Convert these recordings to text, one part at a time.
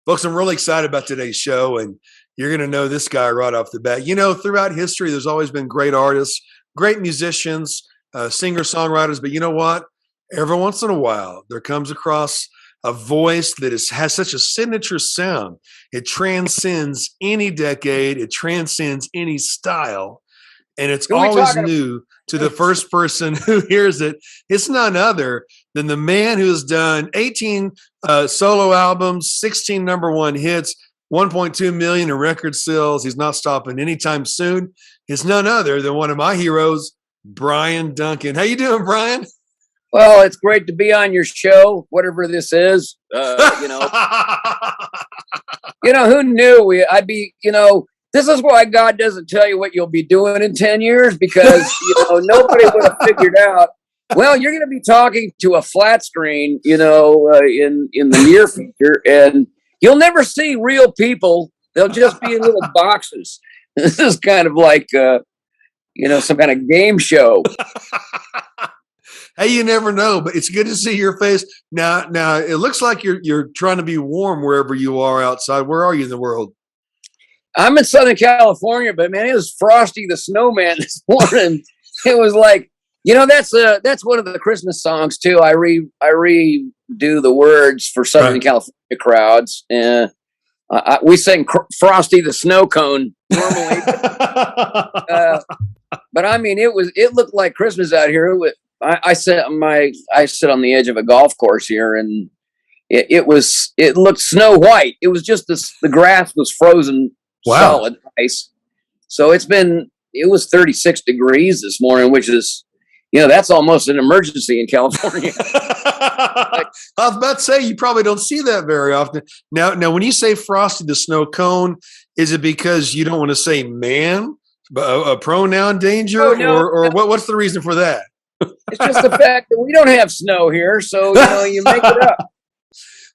Folks, I'm really excited about today's show, and you're going to know this guy right off the bat. Throughout history, there's always been great artists, great musicians, singer-songwriters, but you know what? Every once in a while, there comes across a voice that has such a signature sound. It transcends any decade. It transcends any style. And it's always new to the first person who hears it. It's none other than the man who has done 18 solo albums, 16 number one hits, 1.2 million in record sales. He's not stopping anytime soon. It's none other than one of my heroes, Bryan Duncan. How you doing, Bryan? Well, it's great to be on your show, whatever this is. Who knew I'd be, this is why God doesn't tell you what you'll be doing in 10 years, because, nobody would have figured out, well, you're going to be talking to a flat screen, in the near future, and you'll never see real people. They'll just be in little boxes. This is kind of like, some kind of game show. Hey, you never know, but it's good to see your face. Now, it looks like you're trying to be warm wherever you are outside. Where are you in the world? I'm in Southern California, but man, it was Frosty the Snowman this morning. It was like, that's one of the Christmas songs too. I redo the words for Southern California crowds, and we sang Frosty the Snow Cone normally. But I mean, it looked like Christmas out here. I sit on the edge of a golf course here, and it looked snow white. It was just the grass was frozen solid ice. So it was 36 degrees this morning, which is, that's almost an emergency in California. I was about to say, you probably don't see that very often. Now, when you say Frosty the Snow Cone, is it because you don't want to say man, a pronoun danger, or what's the reason for that? It's just the fact that we don't have snow here, so you make it up.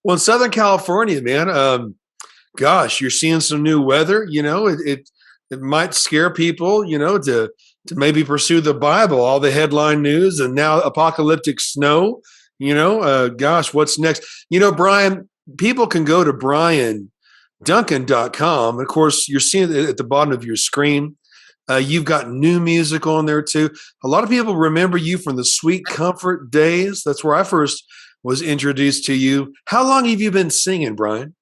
Well, in Southern California, man, you're seeing some new weather. It might scare people, to maybe pursue the Bible, all the headline news, and now apocalyptic snow. What's next? Bryan, people can go to BryanDuncan.com. Of course, you're seeing it at the bottom of your screen. You've got new music on there too. A lot of people remember you from the Sweet Comfort days. That's where I first was introduced to you. How long have you been singing, Bryan?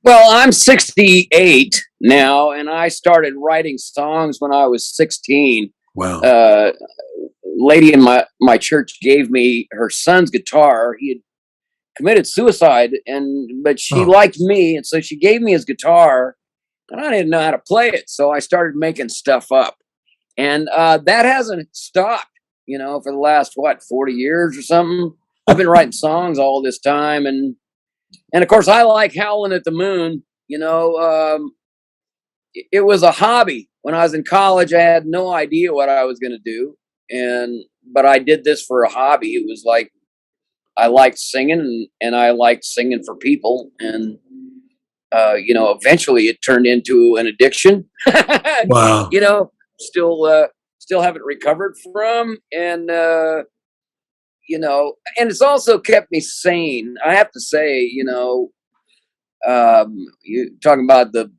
Well, I'm 68 now, and I started writing songs when I was 16. Wow. Lady in my church gave me her son's guitar. He had committed suicide, but she liked me, and so she gave me his guitar. And I didn't know how to play it, so I started making stuff up. And that hasn't stopped, for the last, 40 years or something. I've been writing songs all this time. And of course, I like Howlin' at the Moon. It was a hobby. When I was in college, I had no idea what I was going to do. But I did this for a hobby. It was like, I liked singing, and I liked singing for people. And eventually it turned into an addiction. Wow. Still haven't recovered from. And, and it's also kept me sane. I have to say, you're talking about the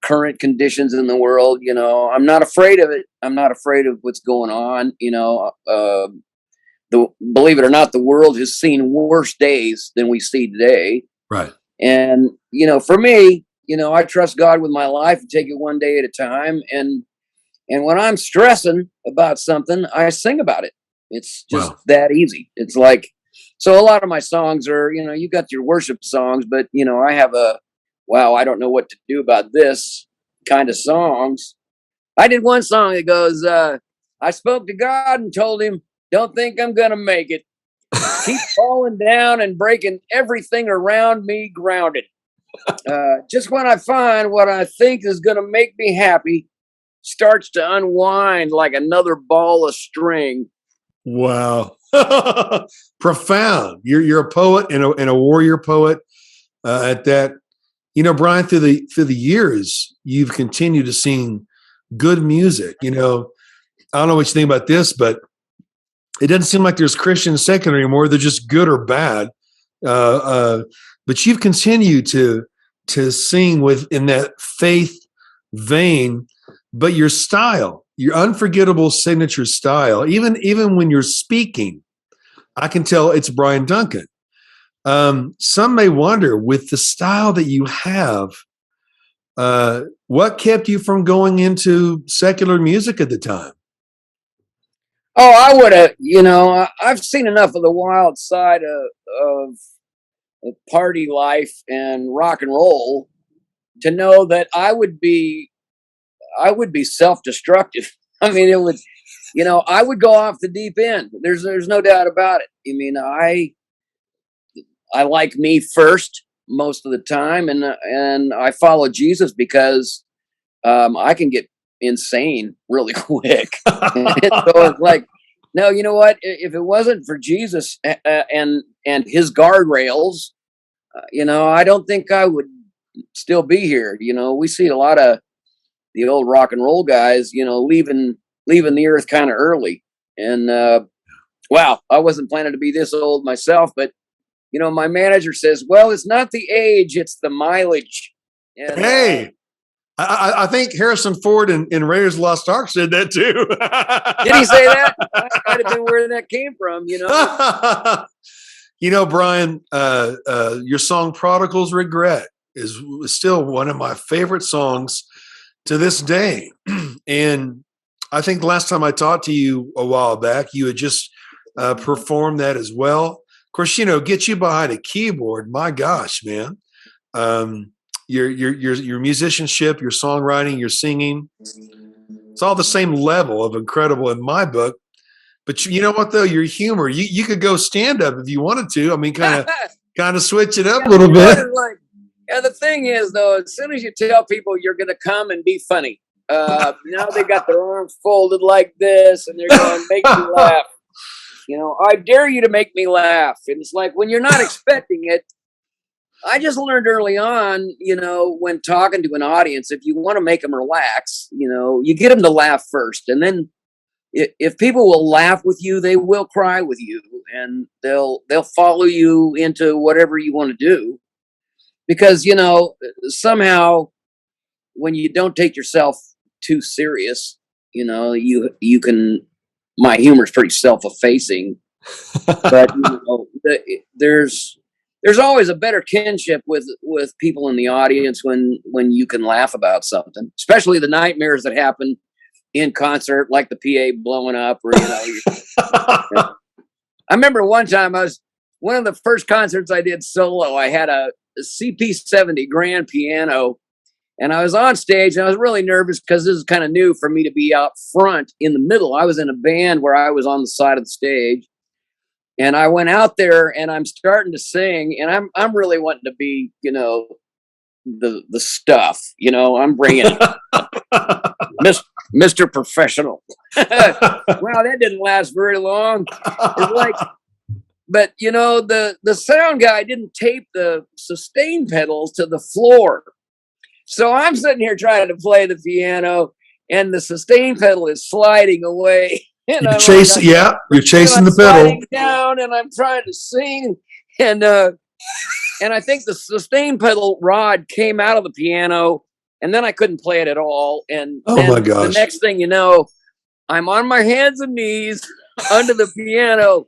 current conditions in the world, I'm not afraid of it. I'm not afraid of what's going on. Believe it or not, the world has seen worse days than we see today. Right. And, for me, I trust God with my life and take it one day at a time. And when I'm stressing about something, I sing about it. It's just that easy. It's like, so a lot of my songs are, you got your worship songs, but, I have I don't know what to do about this kind of songs. I did one song that goes, I spoke to God and told him, don't think I'm going to make it. Keep falling down and breaking everything around me grounded. Just when I find what I think is going to make me happy starts to unwind like another ball of string. Wow. Profound. You're a poet and a warrior poet at that. Bryan, through the years, you've continued to sing good music. I don't know what you think about this, but it doesn't seem like there's Christian secular anymore. They're just good or bad. But you've continued to sing in that faith vein, but your style, your unforgettable signature style, even when you're speaking, I can tell it's Bryan Duncan. Some may wonder, with the style that you have, what kept you from going into secular music at the time? Oh, I would have, I've seen enough of the wild side of party life and rock and roll to know that I would be self-destructive. I mean, it would, I would go off the deep end. There's no doubt about it. I mean, I like me first most of the time, and I follow Jesus because I can get insane really quick. So it's like, no, you know what? If it wasn't for Jesus and his guardrails, I don't think I would still be here. We see a lot of the old rock and roll guys, leaving the earth kind of early. And wow, I wasn't planning to be this old myself, but my manager says, "Well, it's not the age, it's the mileage." And Hey, I think Harrison Ford in Raiders of the Lost Ark said that too. did he say that? That might have been where that came from. Bryan, your song "Prodigals Regret" is still one of my favorite songs to this day. And I think the last time I talked to you a while back, you had just performed that as well. Of course, get you behind a keyboard. My gosh, man. Your musicianship, your songwriting, your singing, it's all the same level of incredible in my book. But you know what though? Your humor, you could go stand up if you wanted to. I mean, kind of switch it up a little bit. Yeah, the thing is though, as soon as you tell people you're going to come and be funny, now they got their arms folded like this, and they're going to make me laugh. I dare you to make me laugh. And it's like when you're not expecting it. I just learned early on, when talking to an audience, if you want to make them relax, you get them to laugh first. And then if people will laugh with you, they will cry with you, and they'll follow you into whatever you want to do. Because, somehow when you don't take yourself too serious, you can, my humor is pretty self-effacing, but, there's always a better kinship with people in the audience when you can laugh about something, especially the nightmares that happen in concert, like the PA blowing up, or I remember one time one of the first concerts I did solo. I had a CP70 grand piano, and I was on stage, and I was really nervous because this is kind of new for me to be out front in the middle. I was in a band where I was on the side of the stage. And I went out there, and I'm starting to sing, and I'm really wanting to be, the stuff. I'm bringing Mr. Professional. Wow, that didn't last very long. It's like, but the sound guy didn't tape the sustain pedals to the floor, so I'm sitting here trying to play the piano, and the sustain pedal is sliding away. And you're chasing the pedal down, and I'm trying to sing, and I think the sustain pedal rod came out of the piano, and then I couldn't play it at all. And my gosh, the next thing you know, I'm on my hands and knees under the piano,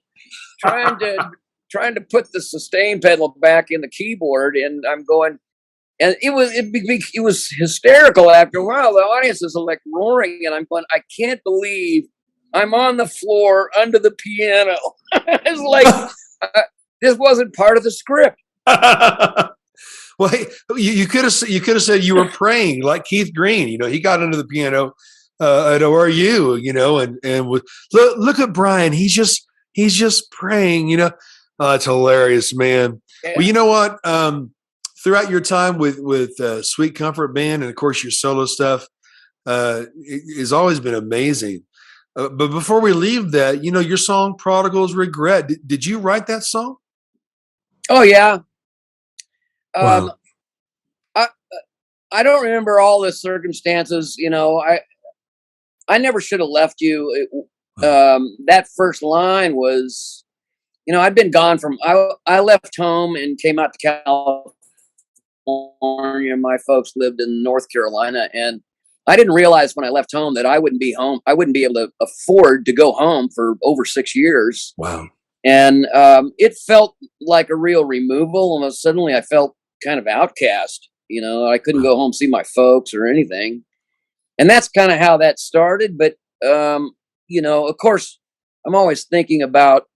trying to put the sustain pedal back in the keyboard, and I'm going. And it was hysterical. After a while, the audience is like roaring, and I'm going, I can't believe I'm on the floor under the piano. It's like this wasn't part of the script. Well, you could have said you were praying like Keith Green. He got under the piano at ORU. And with look at Bryan. He's just praying. It's hilarious, man. Yeah. Well, you know what? Throughout your time with Sweet Comfort Band, and of course your solo stuff, has always been amazing. But before we leave that, your song "Prodigals Regret." Did you write that song? Oh yeah. Wow. I don't remember all the circumstances. I never should have left you. That first line was, I'd been gone I left home and came out to California. My folks lived in North Carolina, and I didn't realize when I left home that I wouldn't be home. I wouldn't be able to afford to go home for over 6 years. Wow. And it felt like a real removal. And suddenly I felt kind of outcast. I couldn't go home, see my folks or anything. And that's kind of how that started. But, of course, I'm always thinking about,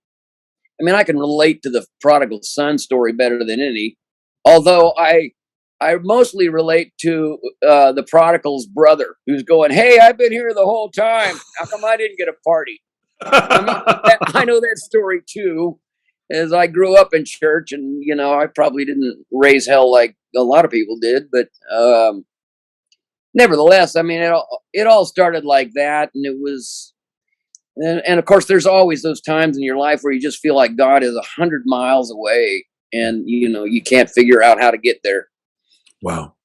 I can relate to the prodigal son story better than any, although I mostly relate to the prodigal's brother who's going, "Hey, I've been here the whole time. How come I didn't get a party?" I know that story too, as I grew up in church, and I probably didn't raise hell like a lot of people did, but nevertheless, it all started like that, and it was, and of course, there's always those times in your life where you just feel like God is 100 miles away, and you can't figure out how to get there. Wow.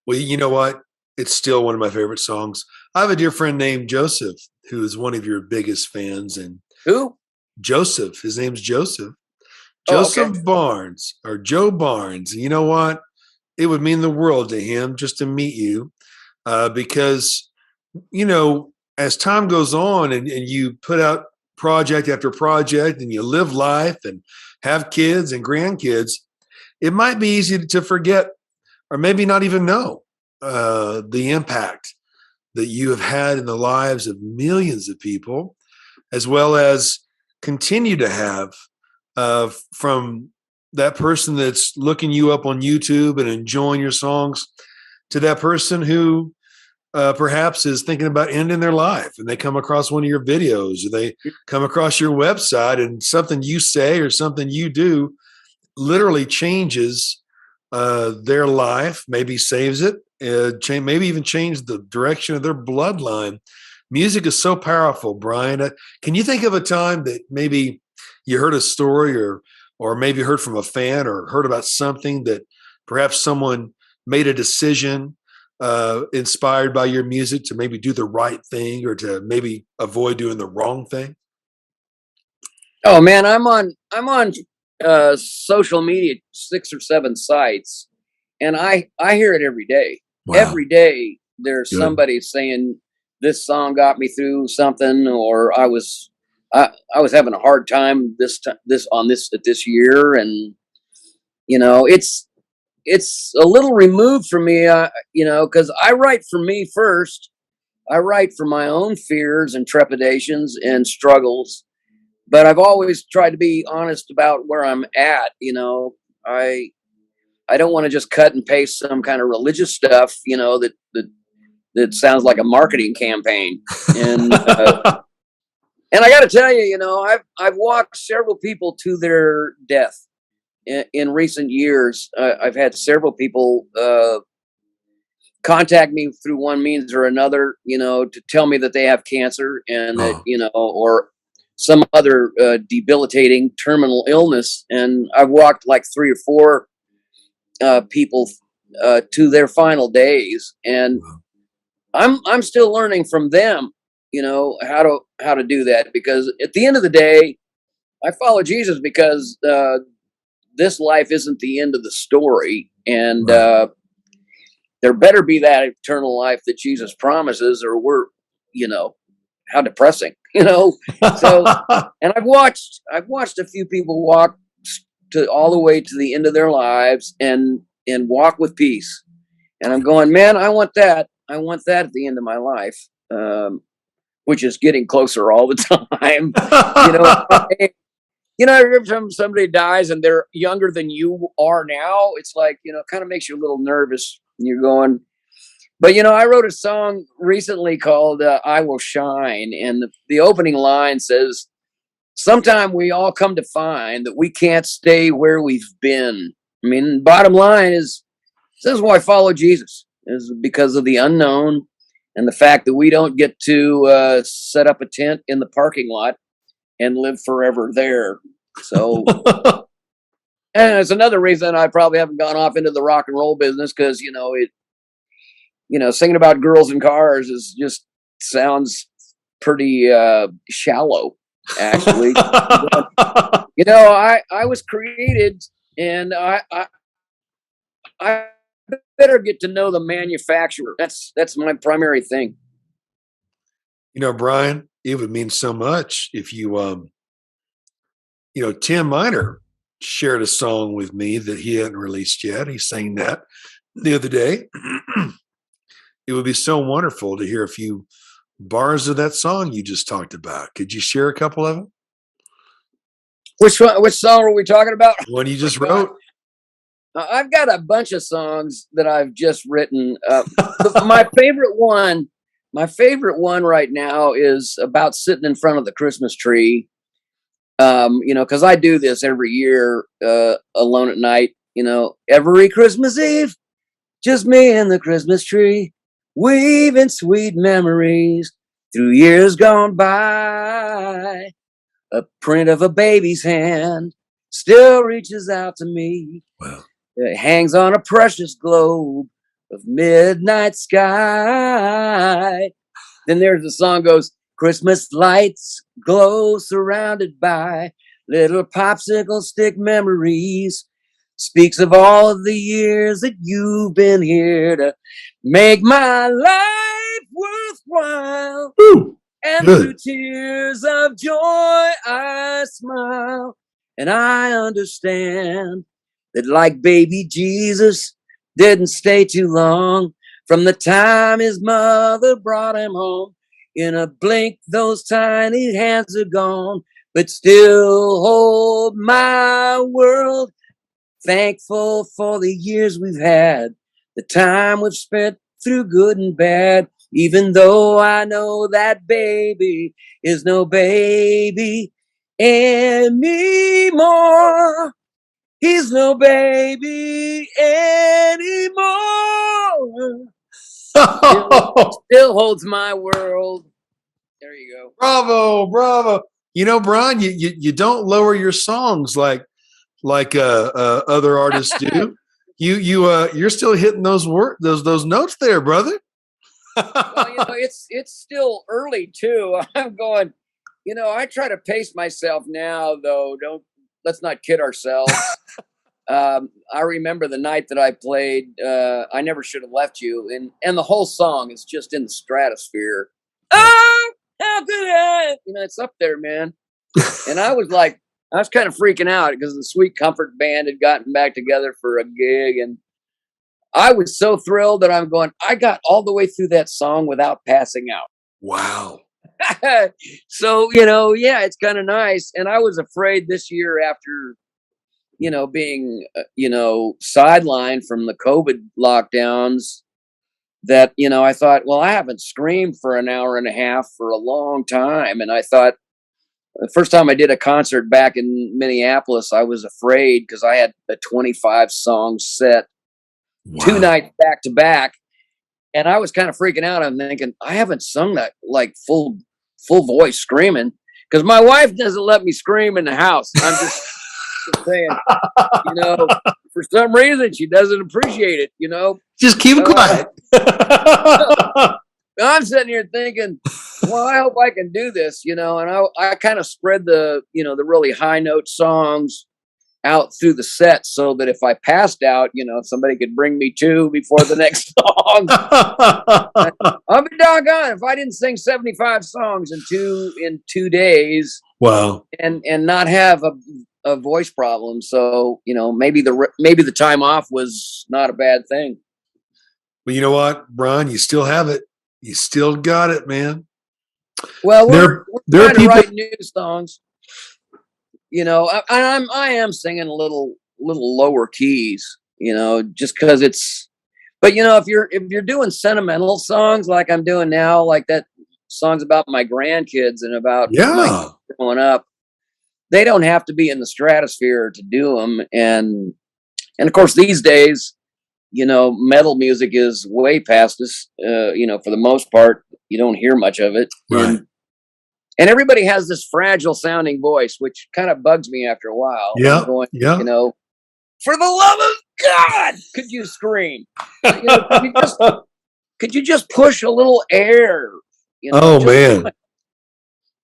Well, you know what? It's still one of my favorite songs. I have a dear friend named Joseph, who is one of your biggest fans. And who? Joseph. His name's Joseph. Oh, Joseph okay. Barnes, or Joe Barnes. And you know what? It would mean the world to him just to meet you, because, as time goes on and you put out project after project and you live life and have kids and grandkids, it might be easy to forget or maybe not even know the impact that you have had in the lives of millions of people, as well as continue to have from that person that's looking you up on YouTube and enjoying your songs to that person who perhaps is thinking about ending their life, and they come across one of your videos, or they come across your website, and something you say or something you do literally changes their life, maybe saves it, maybe even change the direction of their bloodline. Music is so powerful, Bryan. Can you think of a time that maybe you heard a story or maybe heard from a fan or heard about something that perhaps someone made a decision inspired by your music to maybe do the right thing or to maybe avoid doing the wrong thing? Oh man, I'm on social media 6 or 7 sites, and I hear it every day. Wow. Every day there's Good. somebody saying this song got me through something, or I was having a hard time this year, and it's a little removed from me, because I write for me first. I write for my own fears and trepidations and struggles, but I've always tried to be honest about where I'm at. I don't want to just cut and paste some kind of religious stuff, that sounds like a marketing campaign. And and I got to tell you, I've walked several people to their death in recent years. I've had several people contact me through one means or another, to tell me that they have cancer and that, or some other debilitating terminal illness. And I've walked like 3 or 4 people to their final days, and I'm still learning from them, how to do that, because at the end of the day, I follow Jesus because this life isn't the end of the story, and there better be that eternal life that Jesus promises, or we're, how depressing, So, and I've watched a few people walk to all the way to the end of their lives and walk with peace, and I'm going, man, I want that at the end of my life, which is getting closer all the time. Every time somebody dies and they're younger than you are now, it's like, it kind of makes you a little nervous. And you're going, but I wrote a song recently called "I Will Shine," and the opening line says, "Sometime we all come to find that we can't stay where we've been." Bottom line is, this is why I follow Jesus, is because of the unknown and the fact that we don't get to set up a tent in the parking lot and live forever there. So, and it's another reason I probably haven't gone off into the rock and roll business, because singing about girls and cars is just sounds pretty shallow. actually. You know, I was created, and I better get to know the manufacturer. That's my primary thing. You know, Bryan, it would mean so much if Tim Miner shared a song with me that he hadn't released yet. He sang that the other day. It would be so wonderful to hear a few bars of that song you just talked about. Could you share a couple of them? Which one? Which song are we talking about? One you just wrote? I've got a bunch of songs that I've just written. My favorite one right now is about sitting in front of the Christmas tree. Because I do this every year, alone at night. Every Christmas Eve, just me and the Christmas tree, weaving sweet memories through years gone by. A print of a baby's hand still reaches out to me. Wow. It hangs on a precious globe of midnight sky. Then there's the song goes, Christmas lights glow surrounded by little popsicle stick memories. Speaks of all of the years that you've been here to make my life worthwhile. Ooh, and good. Through tears of joy I smile. And I understand that like baby Jesus didn't stay too long from the time his mother brought him home. In a blink, those tiny hands are gone, but still hold my world. Thankful for the years we've had, the time we've spent through good and bad, even though I know that baby is no baby anymore. He's no baby anymore. Still holds my world. There you go. Bravo. Bryan, you don't lower your songs like other artists do. You're still hitting those notes there, brother. Well, it's still early too. I'm going. I try to pace myself now, though. Let's not kid ourselves. I remember the night that I played I Never Should Have Left You, and the whole song is just in the stratosphere. Oh, how could I? It's up there, man. And I was kind of freaking out because the Sweet Comfort Band had gotten back together for a gig, and I was so thrilled that I'm going, I got all the way through that song without passing out. Wow. So, it's kind of nice. And I was afraid this year after being, sidelined from the COVID lockdowns that, I thought, well, I haven't screamed for an hour and a half for a long time. And I thought the first time I did a concert back in Minneapolis, I was afraid because I had a 25 song set, wow, 2 nights back to back. And I was kind of freaking out. I'm thinking, I haven't sung that like full voice screaming because my wife doesn't let me scream in the house. I'm just saying, for some reason she doesn't appreciate it, Just keep it quiet. I'm sitting here thinking, well, I hope I can do this, and I kind of spread the really high note songs out through the set so that if I passed out, somebody could bring me to before the next song. I'll be doggone if I didn't sing 75 songs in two days. Wow. And not have a voice problem. So, maybe the time off was not a bad thing. Well, you know what, Bryan, you still have it. You still got it, man. Well, we're trying to write new songs. I am singing a little lower keys, just because it's. But if you're doing sentimental songs like I'm doing now, like that songs about my grandkids and about my kids growing up, they don't have to be in the stratosphere to do them. And of course these days, metal music is way past us. For the most part, you don't hear much of it. Right. And everybody has this fragile sounding voice, which kind of bugs me after a while. Yeah. Going, for the love of God, could you scream? Could you just push a little air? Oh man.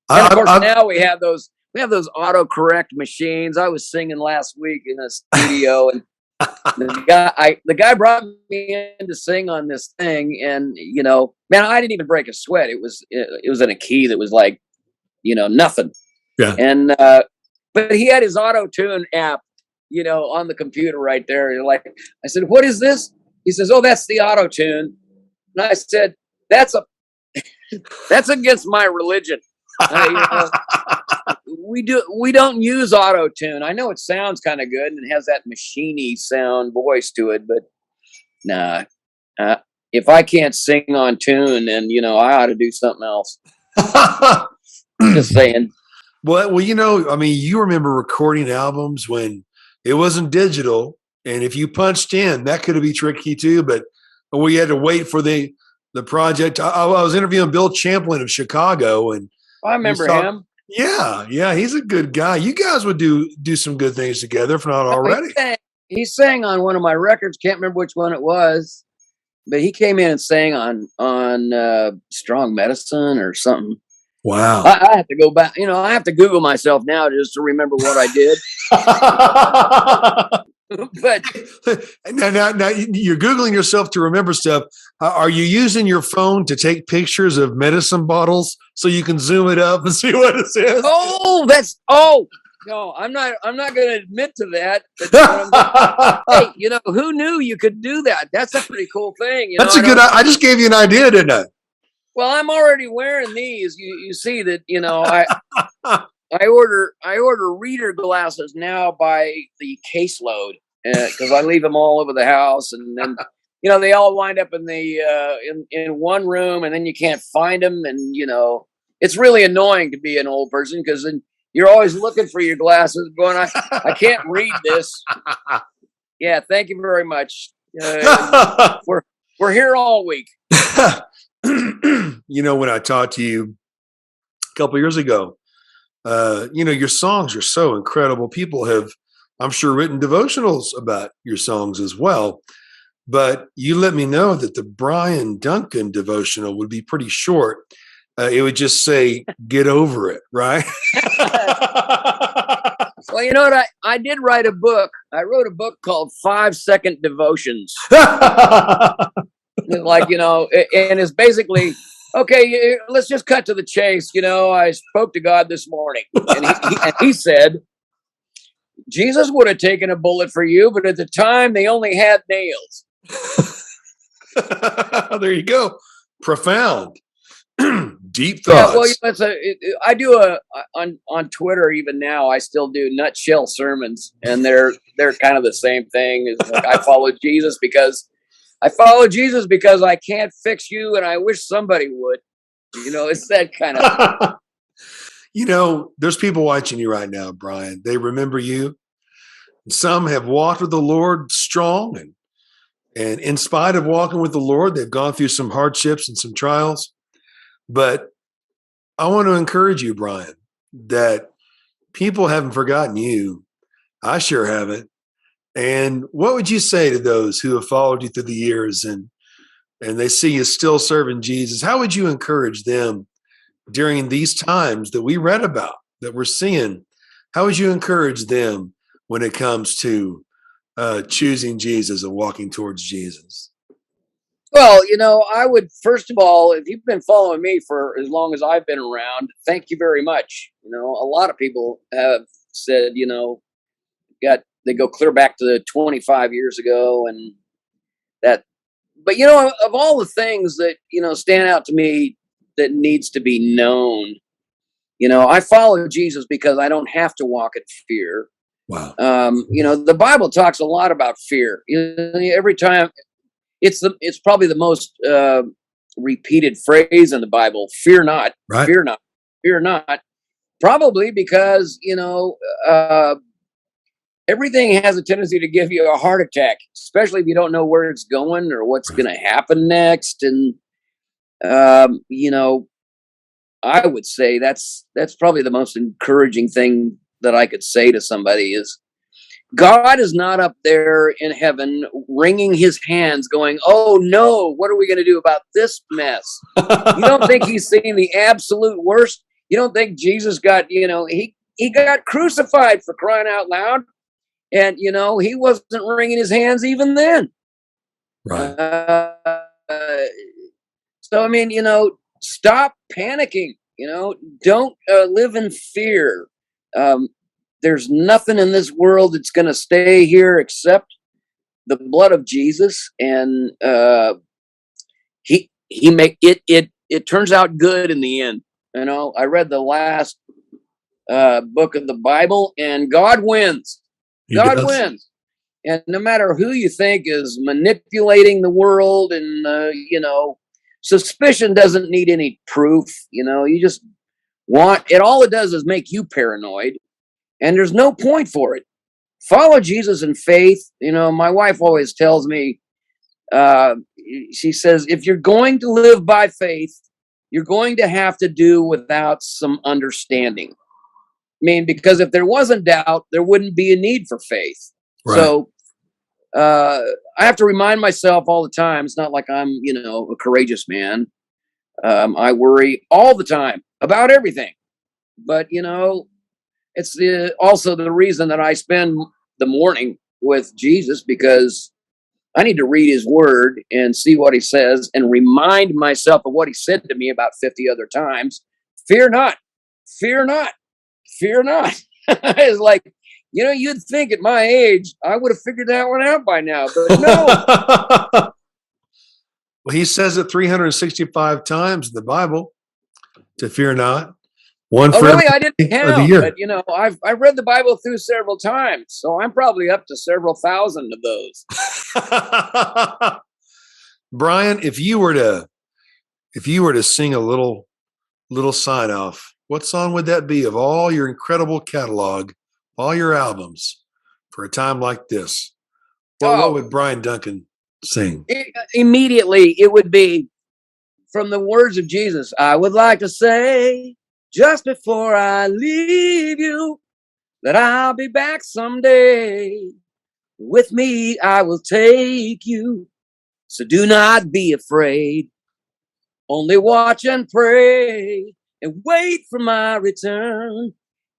And of course, now we have those autocorrect machines. I was singing last week in a studio, and the guy brought me in to sing on this thing, and man, I didn't even break a sweat. It was in a key that was like, nothing. Yeah. And but he had his Autotune app, on the computer right there. And I said, "What is this?" He says, "Oh, that's the Autotune." And I said, "That's against my religion." We don't use Autotune. I know it sounds kind of good and it has that machiney sound voice to it, but nah. If I can't sing on tune, then I ought to do something else. Just saying. Well, you remember recording albums when it wasn't digital, and if you punched in, that could be tricky too. But we had to wait for the project. I was interviewing Bill Champlin of Chicago, and I remember him. Yeah, he's a good guy. You guys would do some good things together, if not already. He sang on one of my records. Can't remember which one it was, but he came in and sang on Strong Medicine or something. Wow. I have to go back. I have to Google myself now just to remember what I did. But now you're Googling yourself to remember stuff. Are you using your phone to take pictures of medicine bottles so you can zoom it up and see what it says? No, I'm not going to admit to that. But, hey, who knew you could do that? That's a pretty cool thing. That's a good. I just gave you an idea, didn't I? Well, I'm already wearing these. You see that, I order reader glasses now by the caseload because I leave them all over the house, and then they all wind up in the in one room, and then you can't find them, and it's really annoying to be an old person because then you're always looking for your glasses, going, I can't read this. Yeah, thank you very much. We're here all week. When I talked to you a couple of years ago, your songs are so incredible. People have, I'm sure, written devotionals about your songs as well. But you let me know that the Bryan Duncan devotional would be pretty short. It would just say, "Get over it," right? Well, you know what? I did write a book. I wrote a book called 5-Second Devotions. And it's basically, okay, let's just cut to the chase. I spoke to God this morning, and he said, Jesus would have taken a bullet for you, but at the time they only had nails. There you go. Profound. Deep thoughts. Yeah, well, I do on Twitter even now. I still do nutshell sermons, and they're kind of the same thing. It's like, I follow Jesus because I can't fix you, and I wish somebody would. It's that kind of. There's people watching you right now, Bryan. They remember you. Some have walked with the Lord strong, and in spite of walking with the Lord, they've gone through some hardships and some trials. But I want to encourage you, Bryan, that people haven't forgotten you. I sure haven't. And what would you say to those who have followed you through the years and they see you still serving Jesus? How would you encourage them during these times that we read about, that we're seeing? How would you encourage them when it comes to choosing Jesus and walking towards Jesus? Well, I would, first of all, if you've been following me for as long as I've been around, thank you very much. A lot of people have said, they go clear back to 25 years ago and that. But, of all the things that, stand out to me that needs to be known, I follow Jesus because I don't have to walk in fear. Wow. The Bible talks a lot about fear. Every time. It's probably the most repeated phrase in the Bible. Fear not, right. Fear not, fear not. Probably because, everything has a tendency to give you a heart attack, especially if you don't know where it's going or what's going to happen next. And, I would say that's probably the most encouraging thing that I could say to somebody is, God is not up there in heaven wringing his hands going, oh no, what are we going to do about this mess? You don't think he's seeing the absolute worst? You don't think Jesus got, he got crucified, for crying out loud. And, he wasn't wringing his hands even then. Right. So, I mean, stop panicking, don't live in fear. There's nothing in this world that's going to stay here except the blood of Jesus. And he make it turns out good in the end. I read the last book of the Bible, and God wins. God wins. And no matter who you think is manipulating the world, and suspicion doesn't need any proof. You just want it. All it does is make you paranoid, and there's no point for it. Follow Jesus in faith. My wife always tells me, she says, if you're going to live by faith, you're going to have to do without some understanding. I mean, because if there wasn't doubt, there wouldn't be a need for faith. Right. So I have to remind myself all the time. It's not like I'm, a courageous man. I worry all the time about everything. But, it's also the reason that I spend the morning with Jesus, because I need to read his word and see what he says and remind myself of what he said to me about 50 other times. Fear not, fear not, fear not. It's like, you'd think at my age, I would have figured that one out by now, but no. Well, he says it 365 times in the Bible, to fear not. One for really? I didn't count, but I've read the Bible through several times, so I'm probably up to several thousand of those. Bryan, if you were to sing a little sign off, what song would that be of all your incredible catalog, all your albums, for a time like this? What would Bryan Duncan sing? Immediately, it would be from the words of Jesus. I would like to say, just before I leave you, that I'll be back someday. With me, I will take you. So do not be afraid. Only watch and pray and wait for my return.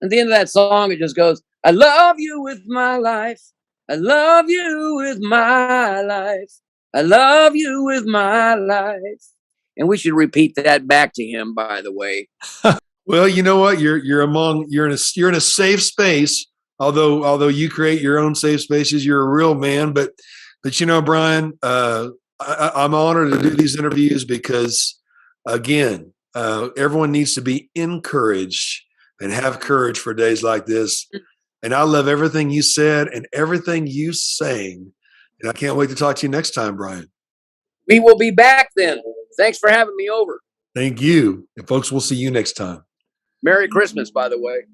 At the end of that song, it just goes, I love you with my life. I love you with my life. I love you with my life. And we should repeat that back to him, by the way. Well, you know what? You're in a safe space. Although you create your own safe spaces, you're a real man. But Bryan, I'm honored to do these interviews because, again, everyone needs to be encouraged and have courage for days like this. And I love everything you said and everything you sang. And I can't wait to talk to you next time, Bryan. We will be back then. Thanks for having me over. Thank you. And folks, we'll see you next time. Merry Christmas, by the way.